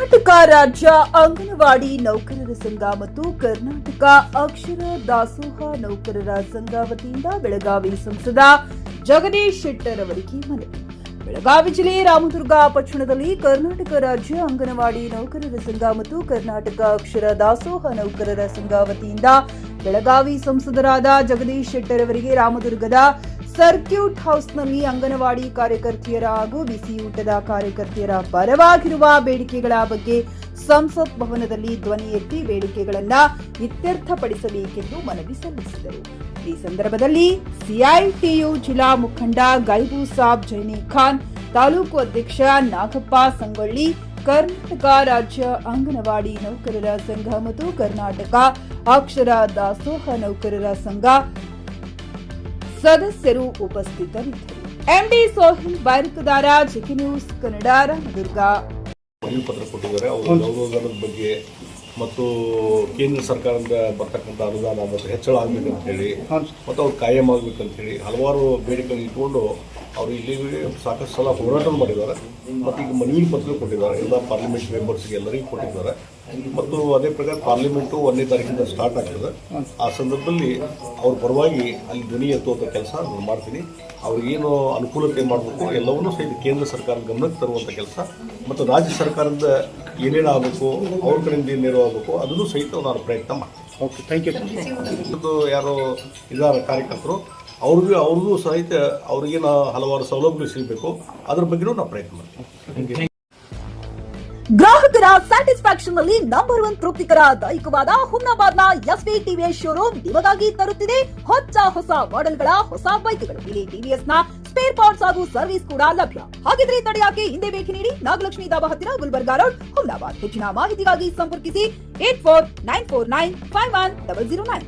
ಕರ್ನಾಟಕ ರಾಜ್ಯ ಅಂಗನವಾಡಿ ನೌಕರರ ಸಂಘ ಮತ್ತು ಕರ್ನಾಟಕ ಅಕ್ಷರ ದಾಸೋಹ ನೌಕರರ ಸಂಘ ವತಿಯಿಂದ ಬೆಳಗಾವಿ ಸಂಸದ ಜಗದೀಶ್ ಶೆಟ್ಟರ್ ಅವರಿಗೆ ಮನವಿ. ಬೆಳಗಾವಿ ಜಿಲ್ಲೆ ರಾಮದುರ್ಗ ಪಟ್ಟಣದಲ್ಲಿ ಕರ್ನಾಟಕ ರಾಜ್ಯ ಅಂಗನವಾಡಿ ನೌಕರರ ಸಂಘ ಮತ್ತು ಕರ್ನಾಟಕ ಅಕ್ಷರ ದಾಸೋಹ ನೌಕರರ ಸಂಘ ವತಿಯಿಂದ ಬೆಳಗಾವಿ ಸಂಸದರಾದ ಜಗದೀಶ್ ಶೆಟ್ಟರ್ ಅವರಿಗೆ ರಾಮದುರ್ಗದ ಸರ್ಕ್ಯೂಟ್ ಹೌಸ್ನಲ್ಲಿ ಅಂಗನವಾಡಿ ಕಾರ್ಯಕರ್ತೆಯರ ಹಾಗೂ ಬಿಸಿಯೂಟದ ಕಾರ್ಯಕರ್ತೆಯರ ಪರವಾಗಿರುವ ಬೇಡಿಕೆಗಳ ಬಗ್ಗೆ ಸಂಸತ್ ಭವನದಲ್ಲಿ ಧ್ವನಿ ಎತ್ತಿ ಬೇಡಿಕೆಗಳನ್ನು ಇತ್ಯರ್ಥಪಡಿಸಬೇಕೆಂದು ಮನವಿ ಸಲ್ಲಿಸಿದರು. ಈ ಸಂದರ್ಭದಲ್ಲಿ ಸಿಐಟಿಯು ಜಿಲ್ಲಾ ಮುಖಂಡ ಗೈಬು ಸಾಬ್ ಜೈನಿ ಖಾನ್, ತಾಲೂಕು ಅಧ್ಯಕ್ಷ ನಾಗಪ್ಪ ಸಂಗೊಳ್ಳಿ, ಕರ್ನಾಟಕ ರಾಜ್ಯ ಅಂಗನವಾಡಿ ನೌಕರರ ಸಂಘ ಮತ್ತು ಕರ್ನಾಟಕ ಅಕ್ಷರ ದಾಸೋಹ ನೌಕರರ ಸಂಘ ಸದಸ್ಯರು ಉಪಸ್ಥಿತರಿದ್ದರು. MD Sohil Bairakadar, GK news Kannada, Ramdurg. ಮನವಿ ಪತ್ರ ಕೊಟ್ಟಿದ್ದಾರೆ. ಅವರು ಗೌರವಧನದ ಬಗ್ಗೆ ಮತ್ತು ಕೇಂದ್ರ ಸರ್ಕಾರದಿಂದ ಬರ್ತಕ್ಕಂಥ ಅನುದಾನ ಮತ್ತು ಹೆಚ್ಚಳ ಆಗಬೇಕಂತ ಹೇಳಿ ಮತ್ತು ಅವ್ರು ಕಾಯಂ ಆಗಬೇಕಂತ ಹೇಳಿ ಹಲವಾರು ಬೇಡಿಕೆಗಳು ಇಟ್ಕೊಂಡು ಅವರು ಇಲ್ಲಿ ಸಾಕಷ್ಟು ಸಲ ಹೋರಾಟ ಮಾಡಿದ್ದಾರೆ ಮತ್ತು ಈಗ ಮನವಿ ಪತ್ರ ಕೊಟ್ಟಿದ್ದಾರೆ. ಎಲ್ಲ ಪಾರ್ಲಿಮೆಂಟ್ ಮೆಂಬರ್ಸ್ಗೆ ಎಲ್ಲರಿಗೂ ಕೊಟ್ಟಿದ್ದಾರೆ ಮತ್ತು ಅದೇ ಪ್ರಕಾರ ಪಾರ್ಲಿಮೆಂಟು 1ನೇ ತಾರೀಕಿಂದ ಸ್ಟಾರ್ಟ್ ಆಗ್ತದೆ. ಆ ಸಂದರ್ಭದಲ್ಲಿ ಅವ್ರ ಪರವಾಗಿ ಅಲ್ಲಿ ಧ್ವನಿ ಎತ್ತುವಂಥ ಕೆಲಸ ನಾನು ಮಾಡ್ತೀನಿ. ಅವ್ರಿಗೇನು ಅನುಕೂಲತೆ ಮಾಡಬೇಕು ಎಲ್ಲವನ್ನೂ ಸಹಿತ ಕೇಂದ್ರ ಸರ್ಕಾರದ ಗಮನಕ್ಕೆ ತರುವಂಥ ಕೆಲಸ ಮತ್ತು ರಾಜ್ಯ ಸರ್ಕಾರದ ಏನೇನು ಆಗಬೇಕು, ಅವ್ರ ಕಡೆಯಿಂದ ಏನೇನು ಆಗಬೇಕು ಅದನ್ನು ಸಹಿತ ನಾನು ಪ್ರಯತ್ನ ಮಾಡ್ತೀನಿ. Okay, thank you. ಯಾರು ಇದ್ದಾರೆ ಕಾರ್ಯಕರ್ತರು ಅವ್ರಿಗೂ ಸಹಿತ ಅವ್ರಿಗೇನು ಹಲವಾರು ಸೌಲಭ್ಯಗಳು ಸಿಗಬೇಕು, ಅದ್ರ ಬಗ್ಗೆಯೂ ನಾವು ಪ್ರಯತ್ನ ಮಾಡ್ತೀವಿ. ಗ್ರಾಹಕರ ಸ್ಯಾಟಿಸ್ಫ್ಯಾಕ್ಷನ್ ನಲ್ಲಿ ನಂಬರ್ 1 ತೃಪ್ತಿಕರ ದೈಹಿಕವಾದ ಹುಮ್ನಾಬಾದ್ನ ಎಸ್ವಿ ಟಿವಿಎಸ್ ಶೋರೂಮ್ ನಿಮಗಾಗಿ ತರುತ್ತಿದೆ ಹೊಸ ಮಾಡೆಲ್ಗಳ ಹೊಸ ಬೈಕ್ಗಳು. ಇಲ್ಲಿ ಟಿವಿಎಸ್ ನ ಸ್ಪೇರ್ ಪಾರ್ಟ್ಸ್ ಹಾಗೂ ಸರ್ವಿಸ್ ಕೂಡ ಲಭ್ಯ. ಹಾಗಿದ್ರೆ ತಡೆಯಾಕೆ ಹಿಂದೆ ಭೇಟಿ ನೀಡಿ. ನಾಗಲಕ್ಷ್ಮಿ ದಾಬಾ ಹತ್ತಿರ, ಗುಲ್ಬರ್ಗಾ ರೋಡ್, ಹುಮ್ನಾಬಾದ್. ಹೆಚ್ಚಿನ ಮಾಹಿತಿಗಾಗಿ ಸಂಪರ್ಕಿಸಿ 8494951009.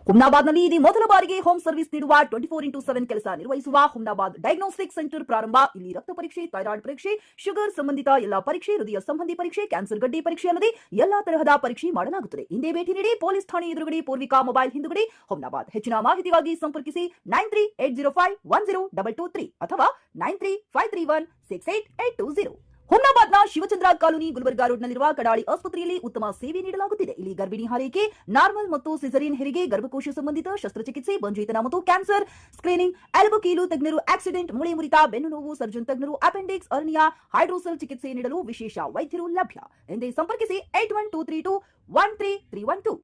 ಹುಮ್ನಾಬಾದ್ನಲ್ಲಿ ಇದು ಮೊದಲ ಬಾರಿಗೆ ಹೋಮ್ ಸರ್ವಿಸ್ ನೀಡುವ 24x7 ಕೆಲಸ ನಿರ್ವಹಿಸುವ ಹುಮ್ನಾಬಾದ್ ಡಯಾಗ್ನೋಸ್ಟಿಕ್ ಸೆಂಟರ್ ಪ್ರಾರಂಭ. ಇಲ್ಲಿ ರಕ್ತ ಪರೀಕ್ಷೆ, ಥೈರಾಯ್ಡ್ ಪರೀಕ್ಷೆ, ಶುಗರ್ ಸಂಬಂಧಿತ ಎಲ್ಲಾ ಪರೀಕ್ಷೆ, ಹೃದಯ ಸಂಬಂಧಿ ಪರೀಕ್ಷೆ, ಕ್ಯಾನ್ಸರ್ ಗಡ್ಡೆ ಪರೀಕ್ಷೆ ಅಲ್ಲದೆ ಎಲ್ಲಾ ತರಹದ ಪರೀಕ್ಷೆ ಮಾಡಲಾಗುತ್ತದೆ. ಹಿಂದೆ ಭೇಟಿ ನೀಡಿ. ಪೊಲೀಸ್ ಠಾಣೆ ಎದುರುಗಡೆ, ಪೂರ್ವಿಕಾ ಮೊಬೈಲ್ ಹಿಂದುಗಡೆ, ಹುಮ್ನಾಬಾದ್. ಹೆಚ್ಚಿನ ಮಾಹಿತಿಗಾಗಿ ಸಂಪರ್ಕಿಸಿ 9380522223 ಅಥವಾ 9353168820. ಹುಮ್ನಾಬಾದ್ನ ಶಿವಚಂದ್ರ ಕಾಲೋನಿ, ಗುಲ್ಬರ್ಗಾ ರೋಡ್ನಲ್ಲಿರುವ ಕಡಾಳಿ ಆಸ್ಪತ್ರೆಯಲ್ಲಿ ಉತ್ತಮ ಸೇವೆ ನೀಡಲಾಗುತ್ತಿದೆ. ಇಲ್ಲಿ ಗರ್ಭಿಣಿ ಹಾರೈಕೆ, ನಾರ್ಮಲ್ ಮತ್ತು ಸಿಸರಿಯನ್ ಹೆರಿಗೆ, ಗರ್ಭಕೋಶ ಸಂಬಂಧಿತ ಶಸ್ತ್ರಚಿಕಿತ್ಸೆ, ಬಂಜೇತನ ಮತ್ತು ಕ್ಯಾನ್ಸರ್ ಸ್ಕ್ರೀನಿಂಗ್, ಎಲ್ಬೋ ಕೀಲು ತಜ್ಞರು, ಆಕ್ಸಿಡೆಂಟ್, ಮೂಳೆ ಮುರಿತ, ಬೆನ್ನು ನೋವು, ಸರ್ಜನ್ ತಜ್ಞರು, ಅಪೆಂಡಿಕ್ಸ್, ಅರ್ನಿಯಾ, ಹೈಡ್ರೋಸೆಲ್ ಚಿಕಿತ್ಸೆ ನೀಡಲು ವಿಶೇಷ ವೈದ್ಯರು ಲಭ್ಯ. ಎಂದೇ ಸಂಪರ್ಕಿಸಿ 8123213312.